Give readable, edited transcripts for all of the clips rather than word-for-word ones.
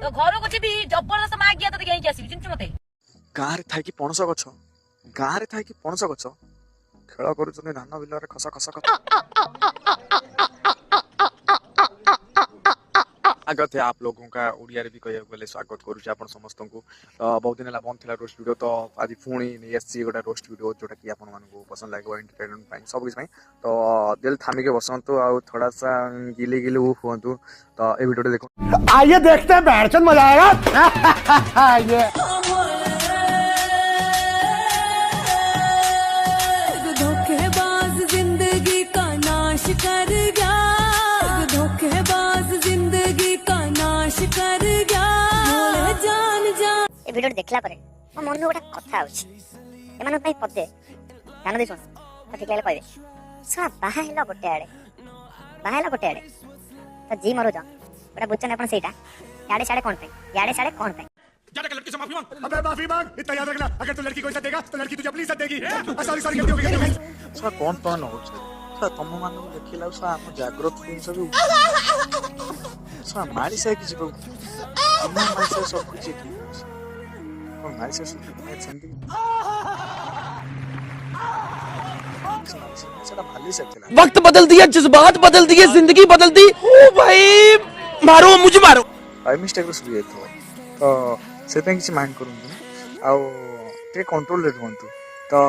तो घर को भी जबरदस्त माँ गया तो कहीं आसबि चिन्ह मत गाँव रे थाई पणस गछ गाँव रे थाई पणस गछ खेल कर धान बिल खस खस स्वागत है आप लोगों का ओडिया रे भी कह गले स्वागत करुचे आप समस्त को। तो बहुत दिन बंद थी रोस्ट वीडियो तो आज पुणी नहीं आसी गोटे रोस्ट वीडियो जोटा कि आप पसंद लगे एंटरटेनमेंट सब किसी तो दिल थामिके बसतु आ थोड़ा सा गिली गिली हूँ तो ये वीडियो देखो। आइए देखते हैं बैठ मजा आएगा। ये धोखेबाज जिंदगी का नाश कर गया, धोखेबाज जिंदगी का नाश कर गया जान जान। ए वीडियो देखला परे मो मन में गोटा कथा आउछि एमान पई पदे ध्यान दे सुन तो ठीक लागले कहबे सा बाहेला गोटे आड़े तो जी मरो जा बड़ा बुझन अपन सेटा याडे साडे कोन पे याडे साडे कोन पे जाने का लड़की से माफी मांग। अबे माफी मांग इतना याद रखना अगर तू लड़की को इज्जत देगा तो लड़की तुझे अपनी इज्जत देगी। सॉरी सॉरी गलती हो गई। सा कौन टर्न हो सा तुम मान देखिला सा हम जागृत दिन सब सा मारी से किसी को हम मारी से सब कुछ ठीक और मारी से सब मैं सेंटी वक्त बदल दिया, जज्बात बदल दिए, जिंदगी बदल दी। ओ भाई मारो मुझे मारो। आई मिस्टेक रो सुबह तो से किसी माइंड करंतु आ टे कंट्रोल रे रहंतु तो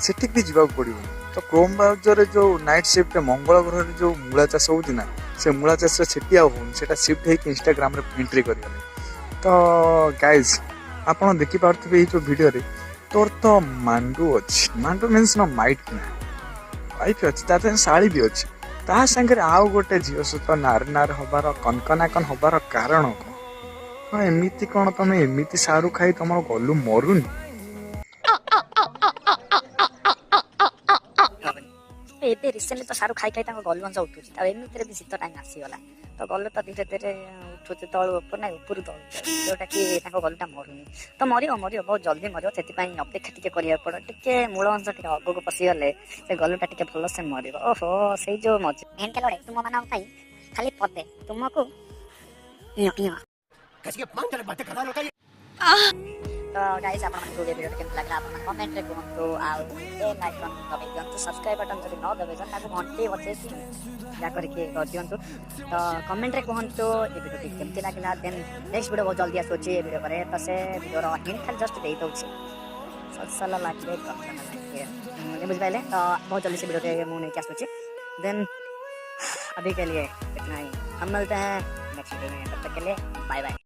सेठी भी जीवा पड़ो। तो क्रोम ब्राउजर जो नाइट शिफ्ट मंगल ग्रह रे जो मूला चाष होउछि ना से मूला चाष सेठी आ होन सेटा शिफ्ट हे इंस्टाग्राम रे एंट्री करगले। तो गाइस आपण देखि पारथबे ई जो वीडियो रे तोर तो मांडू अछि मांडू मींस नो माइट ना वाइफ अछि ताते साड़ी भी अछि ता संगे आउ गोटे झियो सुत नार नार हबार कनकना कन हबार कारण को हाँ एमिति कौन तुम एमिति सारू खाई तुम गलु मरुनी एबे रिसेंटली तो सारू खाई खाई गलु अंश उठुछि त एमिति रे भी शीत टाइम आसीगला तो गलु तो धीरे धीरे उठुछि तळ ऊपर ना ऊपर तळ जोटा कि गलुटा मरुनी तो मरियो बहुत जल्दी मरियो से अपेक्षा टिके करिया पड़ो टिके मूल अंश टिके अगको पसिगले से गलुटा टिके भल से मरियो। ओहो सेई जो मजा एन के लड़े तुम मानन पई खाली पदे तुमको कैसे मांग तेरे बातें करा लड़का ये। तो गाइस आपण मन वीडियो केमन लागला आपण कमेंट रे कहंतु आ बेल आइकन दबाइ दियंतु सब्सक्राइब बटन जदि न दबाइ जन ताको घंटी बजेसी या करके कर दियंतु। तो कमेंट रे कहंतु ए वीडियो केमति लागला देन नेक्स्ट वीडियो बहुत जल्दी आसुची ए वीडियो करे तो से वीडियो रो हिंट खाली जस्ट देई दउची सलसला लागले कथन लागे ये बुझ पाइले। तो बहुत जल्दी से वीडियो रे मु नहीं आसुची देन अभी के लिए इतना ही हम मिलते हैं नेक्स्ट वीडियो में तब तक के लिए बाय बाय।